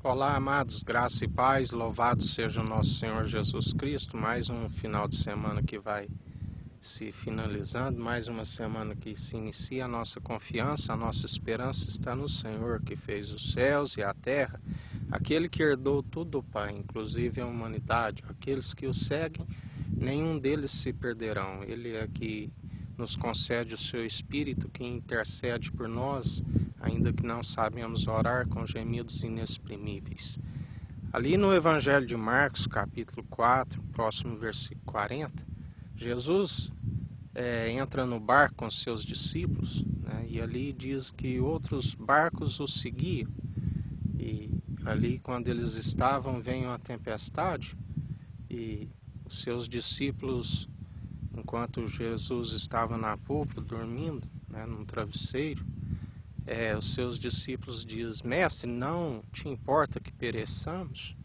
Olá, amados, graça e paz, louvado seja o nosso Senhor Jesus Cristo. Mais um final de semana que vai se finalizando, mais uma semana que se inicia. A nossa confiança, a nossa esperança está no Senhor, que fez os céus e a terra, aquele que herdou tudo, Pai, inclusive a humanidade. Aqueles que o seguem, nenhum deles se perderão. Ele é que nos concede o seu Espírito, que intercede por nós, ainda que não sabemos orar, com gemidos inexprimíveis. Ali no Evangelho de Marcos, capítulo 4, próximo versículo 40, Jesus entra no barco com seus discípulos, né, e ali diz que outros barcos o seguiam. E ali, quando eles estavam, veio uma tempestade e os seus discípulos, enquanto Jesus estava na polpa dormindo, né, num travesseiro, os seus discípulos dizem: Mestre, não te importa que pereçamos?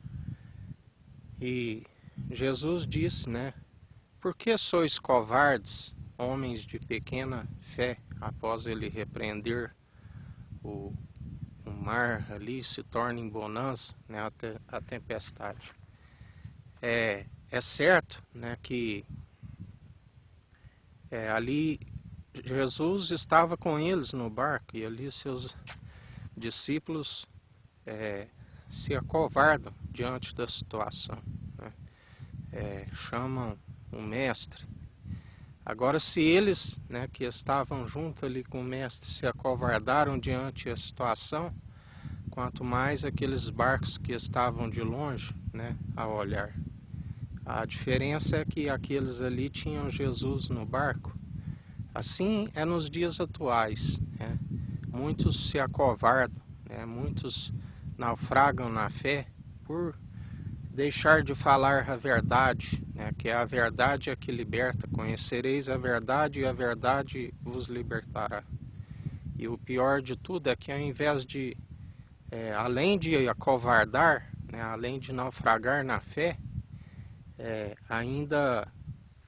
E Jesus disse, né, por que sois covardes, homens de pequena fé? Após ele repreender o mar ali, se torna em bonança, né, a tempestade. É certo, né, que ali Jesus estava com eles no barco, e ali seus discípulos se acovardam diante da situação, né? Chamam o mestre. Agora, se eles, né, que estavam junto ali com o mestre, se acovardaram diante da situação, quanto mais aqueles barcos que estavam de longe, né, a olhar. A diferença é que aqueles ali tinham Jesus no barco. Assim é nos dias atuais, né? Muitos se acovardam, né? Muitos naufragam na fé por deixar de falar a verdade, né? Que a verdade é que liberta. Conhecereis a verdade e a verdade vos libertará. E o pior de tudo é que, ao invés de, além de acovardar, né? Além de naufragar na fé, ainda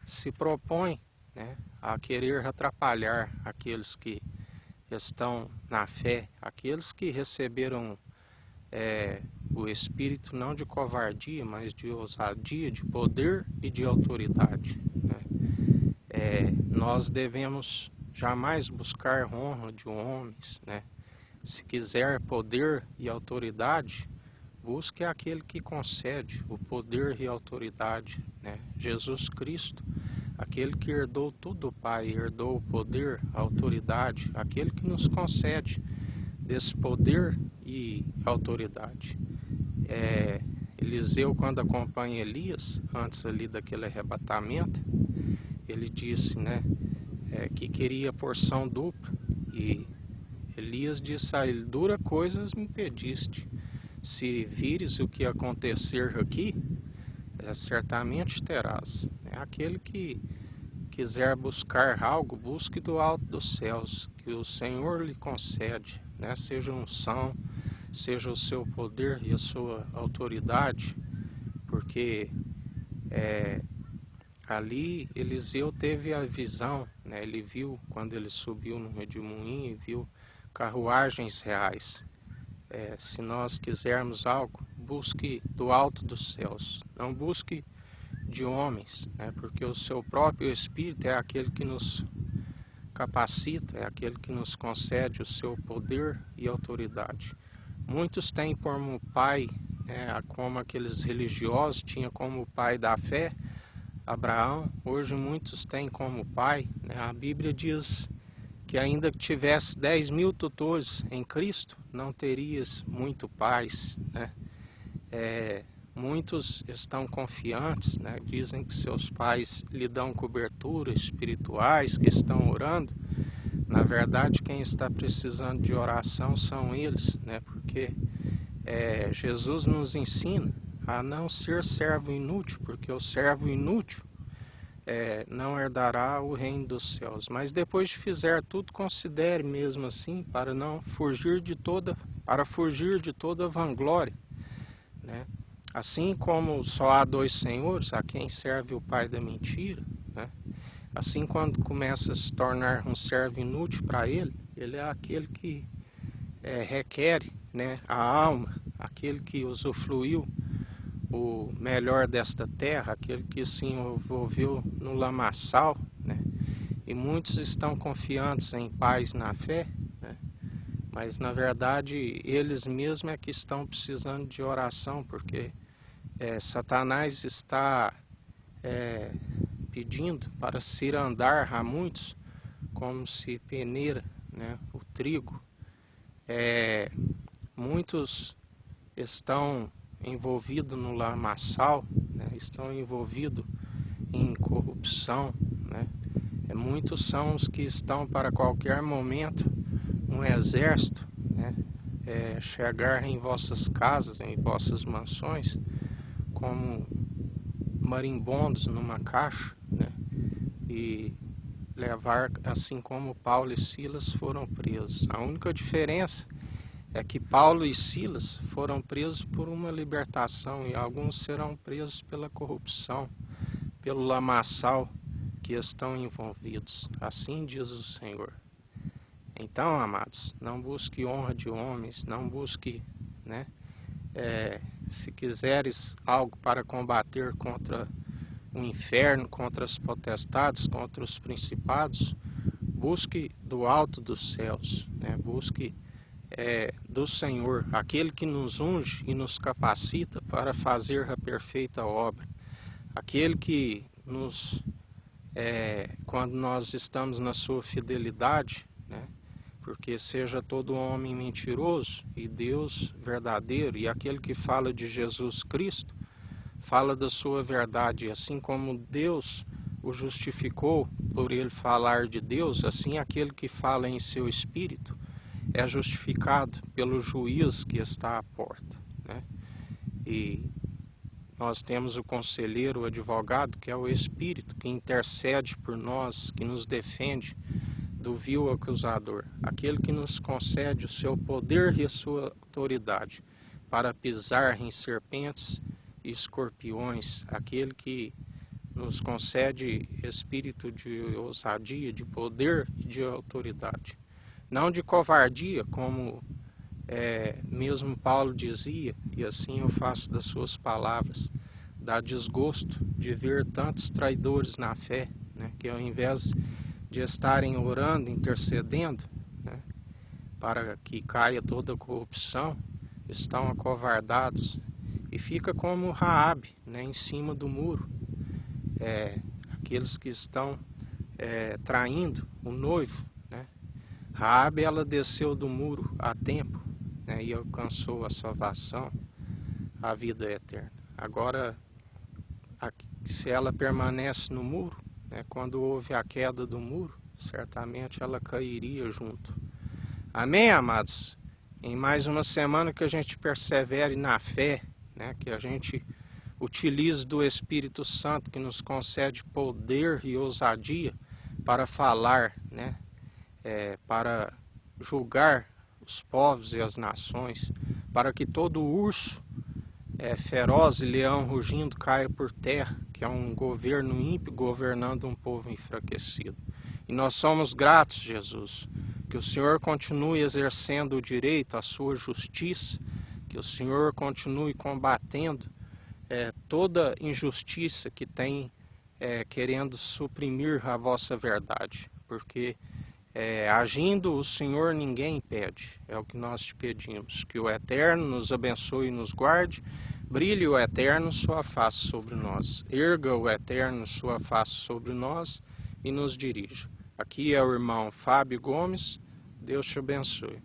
se propõe, né, a querer atrapalhar aqueles que estão na fé, aqueles que receberam o Espírito não de covardia, mas de ousadia, de poder e de autoridade, né? Nós devemos jamais buscar honra de homens, né? Se quiser poder e autoridade, busque aquele que concede o poder e autoridade, né? Jesus Cristo, aquele que herdou tudo do Pai, herdou o poder, a autoridade, aquele que nos concede desse poder e autoridade. Eliseu, quando acompanha Elias, antes ali daquele arrebatamento, ele disse, né, que queria porção dupla, e Elias disse a ele: dura coisas me pediste. Se vires o que acontecer aqui, certamente terás. Aquele que quiser buscar algo, busque do alto dos céus, que o Senhor lhe concede, né? Seja unção, seja o seu poder e a sua autoridade, porque ali Eliseu teve a visão, né? Ele viu, quando ele subiu no redemoinho, viu carruagens reais. Se nós quisermos algo, busque do alto dos céus, não busque de homens, né? Porque o seu próprio Espírito é aquele que nos capacita, é aquele que nos concede o seu poder e autoridade. Muitos têm como pai, né, como aqueles religiosos tinham como pai da fé Abraão. Hoje muitos têm como pai, né? A Bíblia diz que ainda que tivesse 10.000 tutores em Cristo, não terias muito paz, né? Muitos estão confiantes, né? Dizem que seus pais lhe dão cobertura, espirituais, que estão orando. Na verdade, quem está precisando de oração são eles, né? Porque Jesus nos ensina a não ser servo inútil, porque o servo inútil não herdará o reino dos céus. Mas depois de fizer tudo, considere mesmo assim, para fugir de toda vanglória, né? Assim como só há dois senhores, a quem serve o pai da mentira, né? Assim, quando começa a se tornar um servo inútil para ele, ele é aquele que requer, né, a alma, aquele que usufruiu o melhor desta terra, aquele que se envolveu no lamaçal, né? E muitos estão confiantes em paz na fé, né? Mas na verdade eles mesmos é que estão precisando de oração, porque Satanás está pedindo para cirandar a muitos, como se peneira, né, o trigo. Muitos estão envolvidos no lamaçal, né, estão envolvidos em corrupção, né? Muitos são os que estão para qualquer momento um exército, né, chegar em vossas casas, em vossas mansões, como marimbondos numa caixa, né, e levar, assim como Paulo e Silas foram presos. A única diferença é que Paulo e Silas foram presos por uma libertação e alguns serão presos pela corrupção, pelo lamaçal que estão envolvidos. Assim diz o Senhor. Então, amados, não busque honra de homens, não busque, né, se quiseres algo para combater contra o inferno, contra as potestades, contra os principados, busque do alto dos céus, né? Busque do Senhor, aquele que nos unge e nos capacita para fazer a perfeita obra, aquele que nos, quando nós estamos na sua fidelidade, né? Porque seja todo homem mentiroso e Deus verdadeiro, e aquele que fala de Jesus Cristo, fala da sua verdade, assim como Deus o justificou por ele falar de Deus, assim aquele que fala em seu espírito é justificado pelo juiz que está à porta, né? E nós temos o conselheiro, o advogado, que é o Espírito, que intercede por nós, que nos defende do vil acusador, aquele que nos concede o seu poder e a sua autoridade para pisar em serpentes e escorpiões, aquele que nos concede espírito de ousadia, de poder e de autoridade. Não de covardia, como mesmo Paulo dizia, e assim eu faço das suas palavras, dá desgosto de ver tantos traidores na fé, né, que ao invés de estarem orando, intercedendo, né, para que caia toda a corrupção, estão acovardados e fica como Raabe, né, em cima do muro, aqueles que estão traindo o noivo, né. Raabe, ela desceu do muro a tempo, né, e alcançou a salvação, a vida eterna. Agora, se ela permanece no muro, né, quando houve a queda do muro, certamente ela cairia junto. Amém, amados? Em mais uma semana que a gente persevere na fé, né, que a gente utilize do Espírito Santo, que nos concede poder e ousadia para falar, né, para julgar os povos e as nações, para que todo urso feroz e leão rugindo caia por terra, que é um governo ímpio governando um povo enfraquecido. E nós somos gratos, Jesus, que o Senhor continue exercendo o direito, a sua justiça, que o Senhor continue combatendo toda injustiça que tem querendo suprimir a vossa verdade, porque agindo o Senhor ninguém impede, é o que nós te pedimos, que o Eterno nos abençoe e nos guarde, brilhe o Eterno sua face sobre nós, erga o Eterno sua face sobre nós e nos dirija. Aqui é o irmão Fábio Gomes, Deus te abençoe.